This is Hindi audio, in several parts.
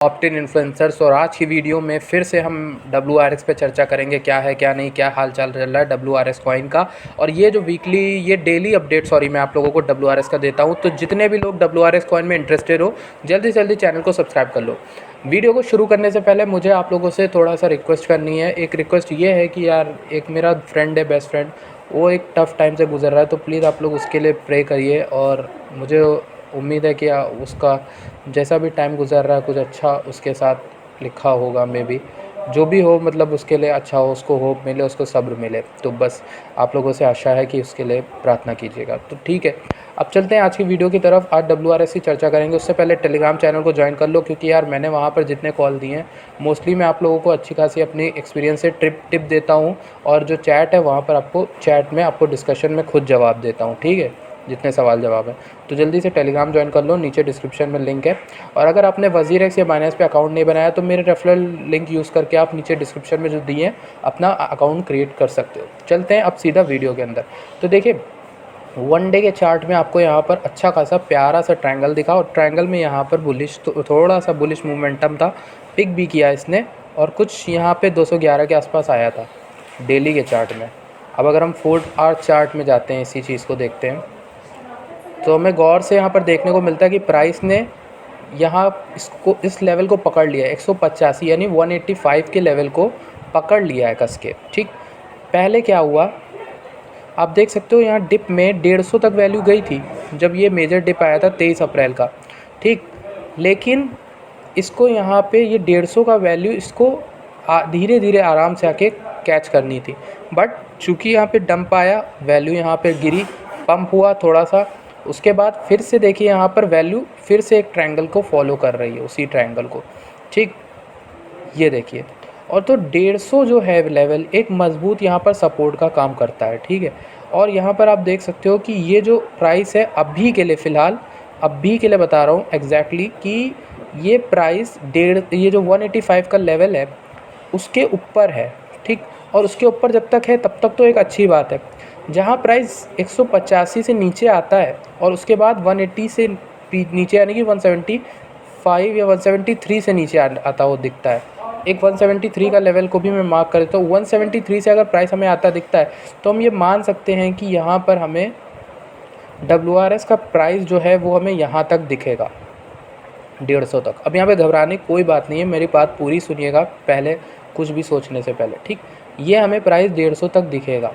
Top 10 influencers. और आज की वीडियो में फिर से हम WRX पे चर्चा करेंगे, क्या है क्या नहीं, क्या हाल चाल चल रहा है WRX कॉइन का। और ये जो ये डेली अपडेट मैं आप लोगों को WRX का देता हूँ। तो जितने भी लोग WRX कॉइन में इंटरेस्टेड हो, जल्दी से जल्दी चैनल को सब्सक्राइब कर लो। वीडियो को शुरू करने से पहले मुझे आप लोगों से थोड़ा सा रिक्वेस्ट करनी है। एक रिक्वेस्ट ये है कि यार, एक मेरा फ्रेंड है, बेस्ट फ्रेंड, वो एक टफ़ टाइम से गुज़र रहा है, तो प्लीज़ आप लोग उसके लिए प्रे करिए। और मुझे उम्मीद है कि उसका जैसा भी टाइम गुज़र रहा है कुछ अच्छा उसके साथ लिखा होगा। मे बी जो भी हो, मतलब उसके लिए अच्छा हो, उसको होप मिले, उसको सब्र मिले। तो बस आप लोगों से आशा है कि उसके लिए प्रार्थना कीजिएगा। तो ठीक है, अब चलते हैं आज की वीडियो की तरफ। आज WRX की चर्चा करेंगे। उससे पहले टेलीग्राम चैनल को ज्वाइन कर लो, क्योंकि यार मैंने वहाँ पर जितने कॉल दिए हैं मोस्टली मैं आप लोगों को अच्छी खासी अपनी एक्सपीरियंस से टिप देता हूँ। और जो चैट है वहाँ पर आपको चैट में आपको डिस्कशन में खुद जवाब देता हूँ, ठीक है, जितने सवाल जवाब हैं। तो जल्दी से टेलीग्राम ज्वाइन कर लो, नीचे डिस्क्रिप्शन में लिंक है। और अगर आपने WZirX या बाइनेंस पे अकाउंट नहीं बनाया तो मेरे रेफरल लिंक यूज़ करके आप नीचे डिस्क्रिप्शन में जो दिए हैं अपना अकाउंट क्रिएट कर सकते हो। चलते हैं अब सीधा वीडियो के अंदर। तो देखिए, वन डे के चार्ट में आपको यहाँ पर अच्छा खासा प्यारा सा ट्रायंगल दिखा, और ट्रायंगल में यहाँ पर बुलिश, तो थोड़ा सा बुलिश मोमेंटम था, पिक भी किया इसने, और कुछ यहाँ पे 211 के आसपास आया था डेली के चार्ट में। अब अगर हम 4 आवर चार्ट में जाते हैं, इसी चीज़ को देखते हैं, तो हमें गौर से यहाँ पर देखने को मिलता है कि प्राइस ने यहाँ इस लेवल को पकड़ लिया है, 185 यानी 185 के लेवल को पकड़ लिया है कस के। ठीक, पहले क्या हुआ आप देख सकते हो, यहाँ डिप में 150 तक वैल्यू गई थी जब ये मेजर डिप आया था 23 अप्रैल का। ठीक, लेकिन इसको यहाँ पे ये 150 का वैल्यू इसको धीरे धीरे आराम से आके कैच करनी थी। बट चूँकि यहाँ पे डंप आया, वैल्यू यहाँ पे गिरी, पंप हुआ थोड़ा सा, उसके बाद फिर से देखिए यहाँ पर वैल्यू फिर से एक ट्रायंगल को फॉलो कर रही है, उसी ट्रायंगल को। ठीक, ये देखिए, और तो 150 जो है लेवल एक मज़बूत यहाँ पर सपोर्ट का काम करता है। ठीक है, और यहाँ पर आप देख सकते हो कि ये जो प्राइस है अभी के लिए फ़िलहाल, अभी के लिए बता रहा हूँ एग्जैक्टली कि ये प्राइस ये जो 185 का लेवल है उसके ऊपर है। ठीक, और उसके ऊपर जब तक है तब तक तो एक अच्छी बात है। जहाँ प्राइस 185 से नीचे आता है और उसके बाद 180 से नीचे, यानी कि 175 या 173 से नीचे आता वो दिखता है। एक 173 का लेवल को भी मैं मार्क कर देता हूँ। 173 से अगर प्राइस हमें आता दिखता है तो हम ये मान सकते हैं कि यहाँ पर हमें WRX का प्राइस जो है वो हमें यहाँ तक दिखेगा, 150 तक। अब यहाँ पे घबराने की कोई बात नहीं है, मेरी बात पूरी सुनिएगा पहले, कुछ भी सोचने से पहले। ठीक, ये हमें प्राइस 150 तक दिखेगा।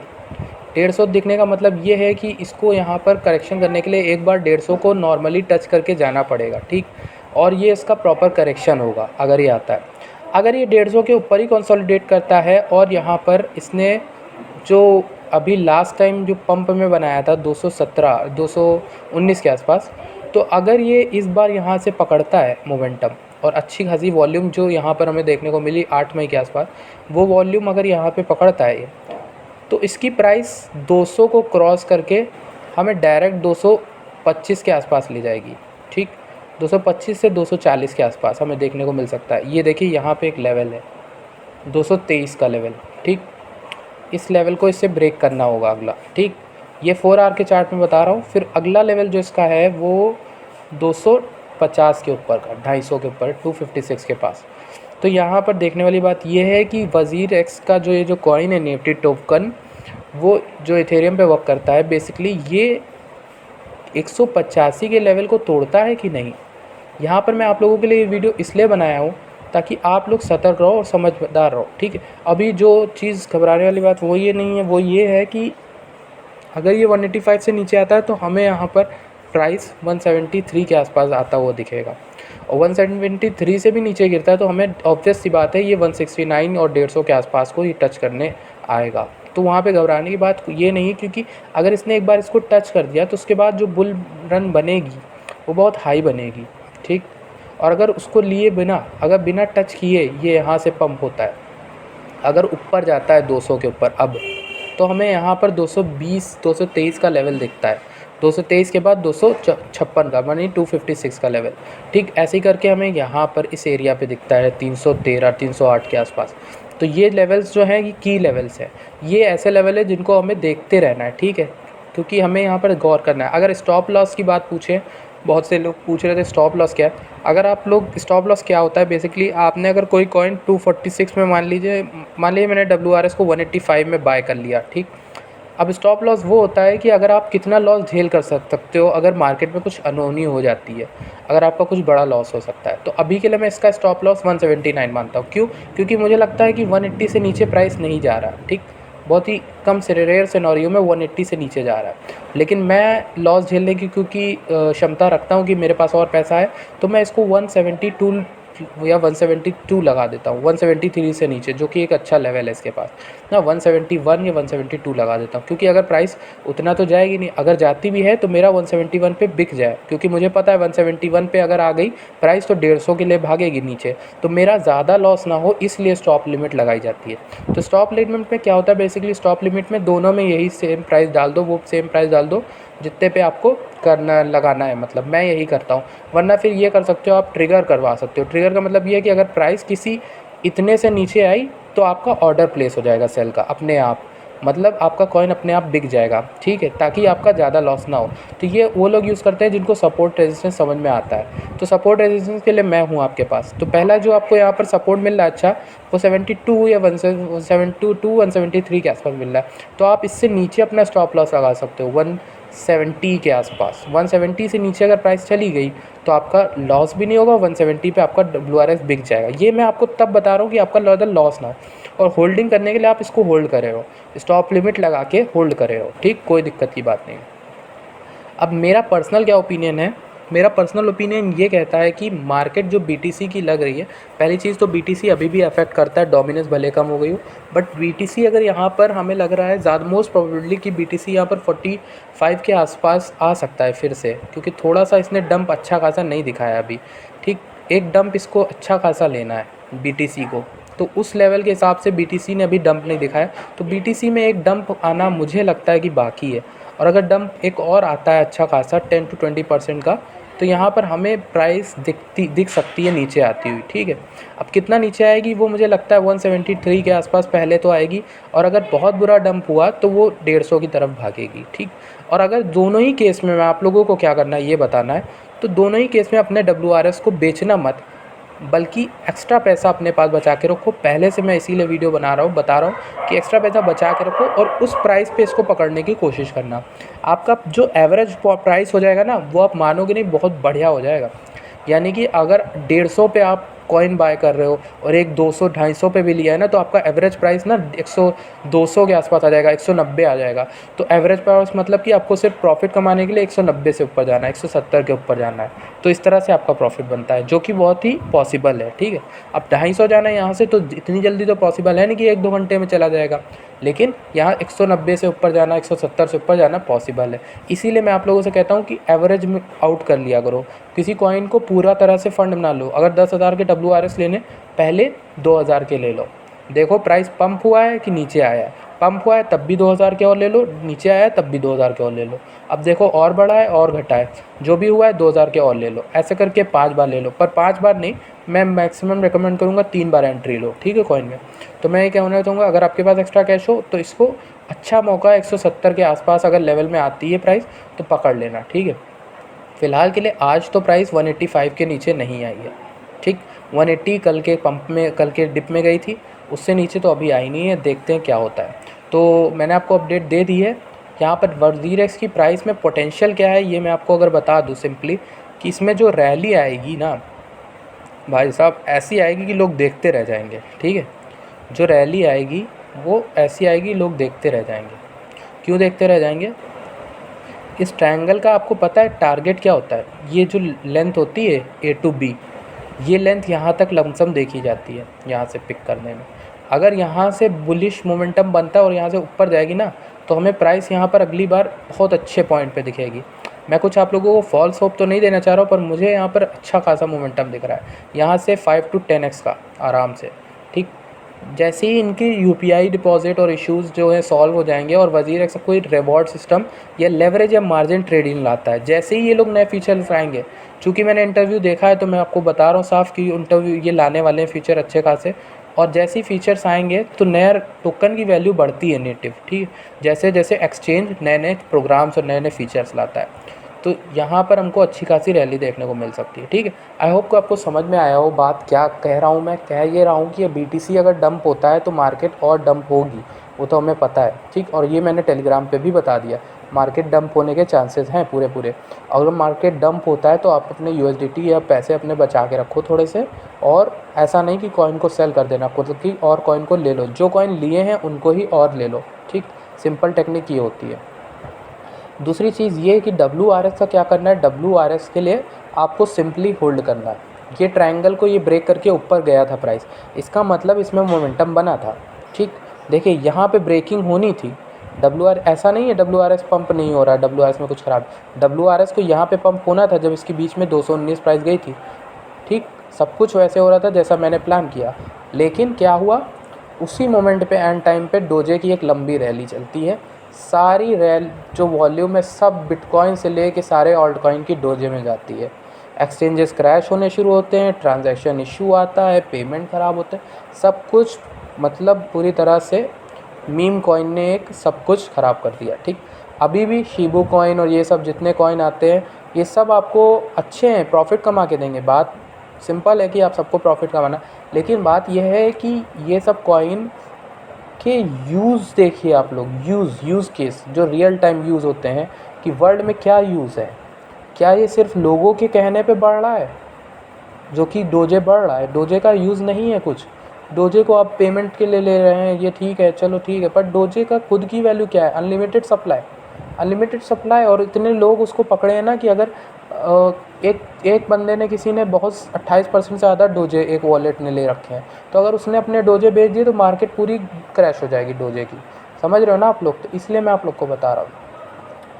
150 दिखने का मतलब ये है कि इसको यहाँ पर करेक्शन करने के लिए एक बार 150 को नॉर्मली टच करके जाना पड़ेगा। ठीक, और ये इसका प्रॉपर करेक्शन होगा अगर ये आता है। अगर ये 150 के ऊपर ही कंसोलिडेट करता है और यहाँ पर इसने जो अभी लास्ट टाइम जो पंप में बनाया था 217 219 के आसपास, तो अगर ये इस बार यहाँ से पकड़ता है मोमेंटम और अच्छी खासी वॉल्यूम जो यहाँ पर हमें देखने को मिली 8 मई के आसपास, वो वॉल्यूम अगर यहाँ पे पकड़ता है ये, तो इसकी प्राइस 200 को क्रॉस करके हमें डायरेक्ट 225 के आसपास ले जाएगी। ठीक, 225 से 240 के आसपास हमें देखने को मिल सकता है। ये देखिए यहाँ पे एक लेवल है 223 का लेवल। ठीक, इस लेवल को इससे ब्रेक करना होगा अगला। ठीक, ये 4 आवर के चार्ट में बता रहा हूँ। फिर अगला लेवल जो इसका है वो 250 के ऊपर का, 250 के ऊपर, 256 के पास। तो यहाँ पर देखने वाली बात ये है कि WZirX का जो ये जो कॉइन है, निफ्टी टोकन, वो जो इथेरियम पे वर्क करता है, बेसिकली ये 185 के लेवल को तोड़ता है कि नहीं। यहाँ पर मैं आप लोगों के लिए ये वीडियो इसलिए बनाया हूँ ताकि आप लोग सतर्क रहो और समझदार रहो। ठीक है, अभी जो चीज़ घबराने वाली बात वो ये नहीं है, वो ये है कि अगर ये 185 से नीचे आता है तो हमें यहाँ पर प्राइस 173 के आसपास आता हुआ दिखेगा, और 173 से भी नीचे गिरता है तो हमें ऑब्वियस सी बात है ये 169 और 150 के आसपास को ये टच करने आएगा। तो वहाँ पे घबराने की बात ये नहीं है, क्योंकि अगर इसने एक बार इसको टच कर दिया तो उसके बाद जो बुल रन बनेगी वो बहुत हाई बनेगी। ठीक, और अगर उसको लिए बिना, अगर बिना टच किए ये यहाँ से पंप होता है, अगर ऊपर जाता है 200 के ऊपर अब, तो हमें यहाँ पर 220 223 का लेवल दिखता है। 223 के बाद 256 का, मानी 256 का लेवल। ठीक, ऐसे ही करके हमें यहाँ पर इस एरिया पे दिखता है 313 308 के आसपास। तो ये लेवल्स जो हैं ये की लेवल्स हैं, ये ऐसे लेवल है जिनको हमें देखते रहना है। ठीक है, क्योंकि हमें यहाँ पर गौर करना है। अगर स्टॉप लॉस की बात पूछें बहुत से लोग पूछ रहे थे स्टॉप लॉस क्या है। अगर आप लोग स्टॉप लॉस क्या होता है, बेसिकली आपने अगर कोई कॉइन 246 में मान लीजिए मैंने WRS को 185 में बाय कर लिया, ठीक। अब स्टॉप लॉस वो होता है कि अगर आप कितना लॉस झेल कर सकते हो अगर मार्केट में कुछ अनहोनी हो जाती है, अगर आपका कुछ बड़ा लॉस हो सकता है। तो अभी के लिए मैं इसका स्टॉप लॉस 179 मानता हूँ। क्यों? क्योंकि मुझे लगता है कि 180 से नीचे प्राइस नहीं जा रहा, ठीक। बहुत ही कम से रेयर सिनेरियो में 180 से नीचे जा रहा है, लेकिन मैं लॉस झेलने की क्योंकि क्षमता रखता हूँ कि मेरे पास और पैसा है, तो मैं इसको 172 या 172 लगा देता हूँ, 173 से नीचे, जो कि एक अच्छा लेवल है इसके पास ना। 171 या 172 लगा देता हूँ, क्योंकि अगर प्राइस उतना तो जाएगी नहीं, अगर जाती भी है तो मेरा 171 पे बिक जाए, क्योंकि मुझे पता है 171 पे अगर आ गई प्राइस तो 150 के लिए भागेगी नीचे, तो मेरा ज़्यादा लॉस ना हो, इसलिए स्टॉप लिमिट लगाई जाती है। तो स्टॉप लिमिट में क्या होता है, बेसिकली स्टॉप लिमिट में दोनों में यही सेम प्राइस डाल दो, वो सेम प्राइस डाल दो जितने पे आपको करना लगाना है, मतलब मैं यही करता हूँ। वरना फिर ये कर सकते हो आप, ट्रिगर करवा सकते हो। ट्रिगर का मतलब ये है कि अगर प्राइस किसी इतने से नीचे आई तो आपका ऑर्डर प्लेस हो जाएगा सेल का अपने आप, मतलब आपका कॉइन अपने आप बिक जाएगा, ठीक है, ताकि आपका ज़्यादा लॉस ना हो। तो ये वो लोग यूज़ करते हैं जिनको सपोर्ट रेजिस्टेंस समझ में आता है। तो सपोर्ट रेजिस्टेंस के लिए मैं हूँ आपके पास। तो पहला जो आपको यहाँ पर सपोर्ट मिल रहा है अच्छा, वो 72 या 172 173 के आसपास मिल रहा है। तो आप इससे नीचे अपना स्टॉप लॉस लगा सकते हो 170 के आसपास। 170 से नीचे अगर प्राइस चली गई तो आपका लॉस भी नहीं होगा, 170 पे आपका WRS बिक जाएगा। ये मैं आपको तब बता रहा हूँ कि आपका ज़्यादा लॉस ना हो। और होल्डिंग करने के लिए आप इसको होल्ड करे हो, स्टॉप लिमिट लगा के होल्ड करे हो, ठीक, कोई दिक्कत की बात नहीं। अब मेरा पर्सनल क्या ओपिनियन है, मेरा पर्सनल ओपिनियन ये कहता है कि मार्केट जो BTC की लग रही है, पहली चीज़ तो BTC अभी भी अफेक्ट करता है, डोमिनेंस भले कम हो गई हो, बट BTC अगर यहाँ पर हमें लग रहा है ज़्यादा मोस्ट प्रोबेबली कि BTC यहाँ पर 45 के आसपास आ सकता है फिर से, क्योंकि थोड़ा सा इसने डंप अच्छा खासा नहीं दिखाया अभी, ठीक। एक डंप इसको अच्छा खासा लेना है BTC को, तो उस लेवल के हिसाब से BTC ने अभी डंप नहीं दिखाया, तो BTC में एक डंप आना मुझे लगता है कि बाकी है। और अगर डंप एक और आता है अच्छा खासा 10 to 20% का, तो यहाँ पर हमें प्राइस दिख सकती है नीचे आती हुई, ठीक है। अब कितना नीचे आएगी वो मुझे लगता है 173 के आसपास पहले तो आएगी, और अगर बहुत बुरा डंप हुआ तो वो 150 की तरफ भागेगी, ठीक। और अगर दोनों ही केस में, मैं आप लोगों को क्या करना है ये बताना है, तो दोनों ही केस में अपने WRS को बेचना मत, बल्कि एक्स्ट्रा पैसा अपने पास बचा के रखो। पहले से मैं इसीलिए वीडियो बता रहा हूँ कि एक्स्ट्रा पैसा बचा के रखो और उस प्राइस पे इसको पकड़ने की कोशिश करना। आपका जो एवरेज प्राइस हो जाएगा ना, वो आप मानोगे नहीं, बहुत बढ़िया हो जाएगा। यानी कि अगर 150 पे आप कॉइन बाय कर रहे हो और एक 200 250 पे भी लिया है ना, तो आपका एवरेज प्राइस ना 100 200 के आसपास आ जाएगा, 190 आ जाएगा। तो एवरेज प्राइस मतलब कि आपको सिर्फ प्रॉफिट कमाने के लिए 190 से ऊपर जाना है, 170 के ऊपर जाना है, तो इस तरह से आपका प्रॉफिट बनता है, जो कि बहुत ही पॉसिबल है, ठीक है। अब 250 जाना है यहाँ से, तो इतनी जल्दी तो पॉसिबल है नहीं कि 1-2 घंटे में चला जाएगा, लेकिन यहाँ 190 से ऊपर जाना, 170 से ऊपर जाना पॉसिबल है। इसीलिए मैं आप लोगों से कहता हूँ कि एवरेज में आउट कर लिया करो, किसी कॉइन को पूरा तरह से फंड बना लो। अगर 10,000 के WRS लेने, पहले 2,000 के ले लो, देखो प्राइस पंप हुआ है कि नीचे आया है, पंप हुआ है तब भी 2,000 के और ले लो, नीचे आया है तब भी 2,000 के और ले लो। अब देखो और बढ़ा है और घटा है, जो भी हुआ है 2,000 के और ले लो, ऐसे करके 5 बार ले लो। पर 5 बार नहीं, मैं मैक्सिमम रिकमेंड करूँगा 3 बार एंट्री लो, ठीक है, कॉइन में। तो मैं ये कहना चाहूँगा, अगर आपके पास एक्स्ट्रा कैश हो तो इसको अच्छा मौका 170 के आसपास अगर लेवल में आती है प्राइस तो पकड़ लेना, ठीक है। फ़िलहाल के लिए आज तो प्राइस 185 के नीचे नहीं आई है, ठीक। 180 कल के पंप में, कल के डिप में गई थी, उससे नीचे तो अभी आई नहीं है, देखते हैं क्या होता है। तो मैंने आपको अपडेट दे दी है। यहाँ पर WZRX की प्राइस में पोटेंशियल क्या है ये मैं आपको अगर बता दूँ सिंपली, कि इसमें जो रैली आएगी ना भाई साहब, ऐसी आएगी कि लोग देखते रह जाएंगे, ठीक है। जो रैली आएगी वो ऐसी आएगी, लोग देखते रह जाएंगे। क्यों देखते रह जाएंगे? इस ट्रायंगल का आपको पता है टारगेट क्या होता है? ये जो लेंथ होती है A to B, ये लेंथ यहाँ तक लमसम देखी जाती है, यहाँ से पिक करने में। अगर यहाँ से बुलिश मोमेंटम बनता है और यहाँ से ऊपर जाएगी ना, तो हमें प्राइस यहाँ पर अगली बार बहुत अच्छे पॉइंट पे दिखेगी। मैं कुछ आप लोगों को फॉल्स होप तो नहीं देना चाह रहा हूँ, पर मुझे यहाँ पर अच्छा खासा मोमेंटम दिख रहा है, यहाँ से 5 to 10x का आराम से, ठीक। जैसे ही इनकी UPI डिपॉजिट और इश्यूज़ जो है सॉल्व हो जाएंगे और WZRX कोई रिवॉर्ड सिस्टम या लेवरेज या मार्जिन ट्रेडिंग लाता है, जैसे ही ये लोग नए फीचर्स आएंगे, चूँकि मैंने इंटरव्यू देखा है तो मैं आपको बता रहा हूँ साफ कि इंटरव्यू ये लाने वाले हैं फीचर अच्छे खासे। और जैसे ही फीचर्स आएंगे तो नया टोकन की वैल्यू बढ़ती है नेटिव, ठीक। जैसे जैसे एक्सचेंज नए नए प्रोग्राम्स और नए नए फीचर्स लाता है, तो यहाँ पर हमको अच्छी खासी रैली देखने को मिल सकती है। ठीक है, आई होप को आपको समझ में आया हो बात क्या कह रहा हूँ। मैं कह ये रहा हूँ कि ये BTC अगर डंप होता है तो मार्केट और डंप होगी, वो तो हमें पता है। ठीक, और ये मैंने टेलीग्राम पे भी बता दिया, मार्केट डंप होने के चांसेस हैं पूरे। अगर मार्केट डंप होता है तो आप अपने USDT या पैसे अपने बचा के रखो थोड़े से, और ऐसा नहीं कि कॉइन को सेल कर देना, खुद की और कॉइन को ले लो, जो कॉइन लिए हैं उनको ही और ले लो। ठीक, सिंपल टेक्निक ये होती है। दूसरी चीज़ ये कि WRS का क्या करना है, WRS के लिए आपको सिंपली होल्ड करना है। ये ट्रायंगल को ये ब्रेक करके ऊपर गया था प्राइस, इसका मतलब इसमें मोमेंटम बना था। ठीक, देखिए यहाँ पे ब्रेकिंग होनी थी। ऐसा नहीं है WRS पंप नहीं हो रहा है, WRS में कुछ ख़राब, WRS को यहाँ पे पंप होना था जब इसके बीच में 219 प्राइस गई थी। ठीक, सब कुछ वैसे हो रहा था जैसा मैंने प्लान किया, लेकिन क्या हुआ, उसी मोमेंट पे एंड टाइम पे डोजे की एक लंबी रैली चलती है। सारी रैल जो वॉल्यूम है सब बिटकॉइन से ले के सारे ऑल्ट कॉइन की डोजे में जाती है। एक्सचेंजेस क्रैश होने शुरू होते हैं, ट्रांजैक्शन इशू आता है, पेमेंट ख़राब होते हैं, सब कुछ मतलब पूरी तरह से मीम कॉइन ने एक सब कुछ ख़राब कर दिया। ठीक, अभी भी शिबू कॉइन और ये सब जितने कॉइन आते हैं ये सब आपको अच्छे हैं, प्रॉफिट कमा के देंगे। बात सिंपल है कि आप सबको प्रॉफिट कमाना, लेकिन बात यह है कि ये सब कॉइन के यूज़ देखिए आप लोग, यूज़ केस जो रियल टाइम यूज़ होते हैं कि वर्ल्ड में क्या यूज़ है। क्या ये सिर्फ लोगों के कहने पे बढ़ रहा है जो कि डोजे बढ़ रहा है? डोजे का यूज़ नहीं है कुछ। डोजे को आप पेमेंट के लिए ले रहे हैं, ये ठीक है, चलो ठीक है, पर डोजे का खुद की वैल्यू क्या है? अनलिमिटेड सप्लाई और इतने लोग उसको पकड़े हैं ना कि अगर एक बंदे ने, किसी ने बहुत 28% से ज़्यादा डोजे एक वॉलेट ने ले रखे हैं, तो अगर उसने अपने डोजे बेच दिए तो मार्केट पूरी क्रैश हो जाएगी डोजे की। समझ रहे हो ना आप लोग? तो इसलिए मैं आप लोग को बता रहा हूँ।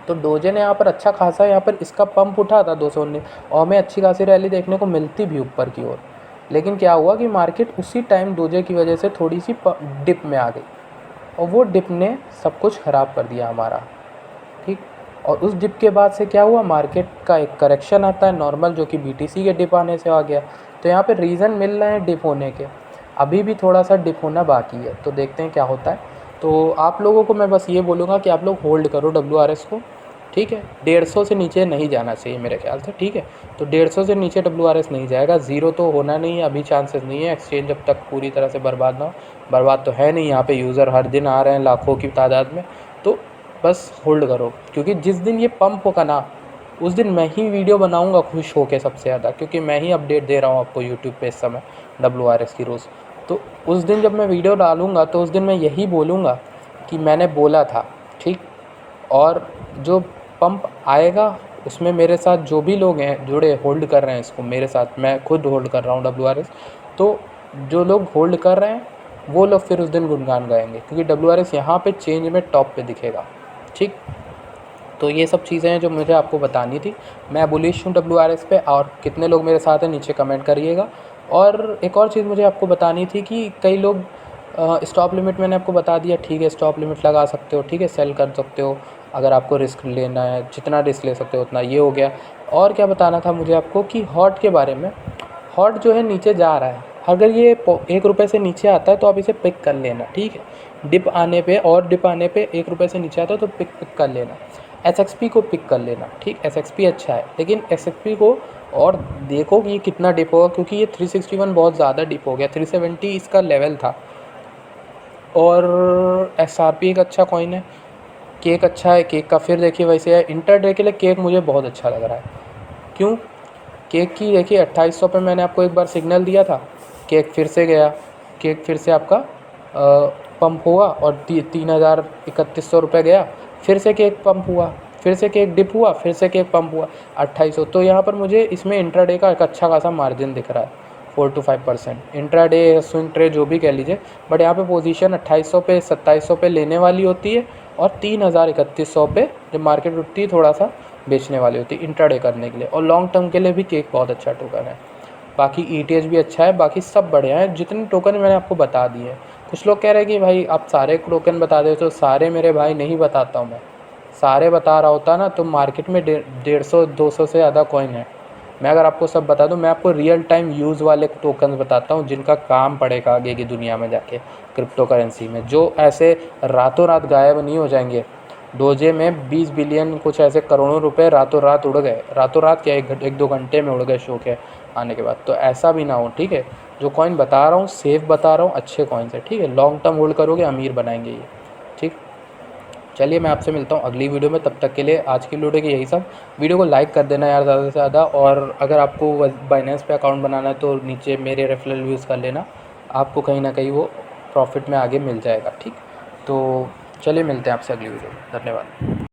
तो डोजे ने यहाँ पर अच्छा खासा, यहाँ पर इसका पंप उठा था 219 और हमें अच्छी खासी रैली देखने को मिलती भी ऊपर की ओर। लेकिन क्या हुआ कि मार्केट उसी टाइम डोजे की वजह से थोड़ी सी डिप में आ गई और वो डिप ने सब कुछ ख़राब कर दिया हमारा। ठीक, और उस डिप के बाद से क्या हुआ, मार्केट का एक करेक्शन आता है नॉर्मल, जो कि BTC के डिप आने से आ गया। तो यहाँ पे रीज़न मिल रहे हैं डिप होने के, अभी भी थोड़ा सा डिप होना बाकी है, तो देखते हैं क्या होता है। तो आप लोगों को मैं बस ये बोलूँगा कि आप लोग होल्ड करो WRS को। ठीक है, 150 से नीचे नहीं जाना चाहिए मेरे ख्याल से। ठीक है, तो 150 से नीचे WRS नहीं जाएगा, ज़ीरो तो होना नहीं है, अभी चांसेस नहीं है। एक्सचेंज जब तक पूरी तरह से बर्बाद ना हो, बर्बाद तो है नहीं, यहाँ पे यूज़र हर दिन आ रहे हैं लाखों की तादाद में, तो बस होल्ड करो। क्योंकि जिस दिन ये पंप होगा ना, उस दिन मैं ही वीडियो बनाऊंगा खुश होके सबसे ज़्यादा, क्योंकि मैं ही अपडेट दे रहा हूँ आपको यूट्यूब पे इस समय WRS की रोज़। तो उस दिन जब मैं वीडियो डालूँगा तो उस दिन मैं यही बोलूँगा कि मैंने बोला था। ठीक, और जो पंप आएगा उसमें मेरे साथ जो भी लोग हैं जुड़े, होल्ड कर रहे हैं इसको मेरे साथ, मैं खुद होल्ड कर रहा हूँ WRS, तो जो लोग होल्ड कर रहे हैं वो लोग फिर उस दिन गुणगान गाएंगे, क्योंकि WRS यहाँ पे चेंज में टॉप पे दिखेगा। ठीक, तो ये सब चीज़ें हैं जो मुझे आपको बतानी थी। मैं बुलिश हूँ WRS पे, और कितने लोग मेरे साथ हैं नीचे कमेंट करिएगा। और एक और चीज़ मुझे आपको बतानी थी कि कई लोग स्टॉप लिमिट मैंने आपको बता दिया। ठीक है, स्टॉप लिमिट लगा सकते हो, ठीक है, सेल कर सकते हो अगर आपको रिस्क लेना है, जितना रिस्क ले सकते हो उतना। ये हो गया। और क्या बताना था मुझे आपको कि हॉट के बारे में। हॉट जो है नीचे जा रहा है, अगर ये 1 रुपये से नीचे आता है तो आप इसे पिक कर लेना। ठीक है, डिप आने पे 1 रुपये से नीचे आता है तो पिक कर लेना। SXP को पिक कर लेना। ठीक, SXP अच्छा है, लेकिन SXP को और देखो कि ये कितना डिप होगा, क्योंकि ये 361 बहुत ज़्यादा डिप हो गया, 370 इसका लेवल था। और SRP एक अच्छा कॉइन है, केक अच्छा है, केक का फिर देखिए वैसे है। इंटरडे के लिए केक मुझे बहुत अच्छा लग रहा है। क्यों? केक की देखिए 2800 पे मैंने आपको एक बार सिग्नल दिया था, केक फिर से गया, केक फिर से आपका पंप हुआ और 3100 रुपये गया, फिर से केक पंप हुआ, फिर से केक डिप हुआ, फिर से केक पंप हुआ 2800। तो यहाँ पर मुझे इसमें इंट्राडे का एक अच्छा खासा मार्जिन दिख रहा है, 4 to 5% इंट्राडे, स्विंग ट्रेड जो भी कह लीजिए। बट यहाँ पे पोजीशन 2800 पे 2700 पे लेने वाली होती है और 3100 पे जब मार्केट उठती है थोड़ा सा बेचने वाली होती है इंट्राडे करने के लिए। और लॉन्ग टर्म के लिए भी केक बहुत अच्छा टोकन है। बाकी ETH भी अच्छा है, बाकी सब बढ़िया है। जितने टोकन मैंने आपको बता दिए हैं। कुछ लोग कह रहे हैं कि भाई आप सारे टोकन बता दे, तो सारे मेरे भाई नहीं बताता हूँ मैं। सारे बता रहा होता ना तो मार्केट में 150-200 से ज़्यादा कॉइन है। मैं अगर आपको सब बता दूं, मैं आपको रियल टाइम यूज़ वाले टोकन बताता हूं जिनका काम पड़ेगा आगे की दुनिया में जाके क्रिप्टो करेंसी में, जो ऐसे रातों रात गायब नहीं हो जाएंगे। डोजे में 20 बिलियन कुछ ऐसे करोड़ों रुपए रातों रात उड़ गए, रातों रात क्या, एक दो घंटे में उड़ गए शो के आने के बाद। तो ऐसा भी ना हो, ठीक है। जो कॉइन बता रहा हूँ सेफ बता रहा हूँ, अच्छे कॉइन्स है, ठीक है। लॉन्ग टर्म होल्ड करोगे अमीर बनाएंगे ये, ठीक। चलिए मैं आपसे मिलता हूँ अगली वीडियो में, तब तक के लिए आज की वीडियो की यही सब। वीडियो को लाइक कर देना यार ज़्यादा से ज़्यादा, और अगर आपको बाइनेंस पे अकाउंट बनाना है तो नीचे मेरे रेफरल यूज़ कर लेना, आपको कहीं ना कहीं वो प्रॉफिट में आगे मिल जाएगा, ठीक। तो चलिए मिलते हैं आपसे अगली वीडियो में, धन्यवाद।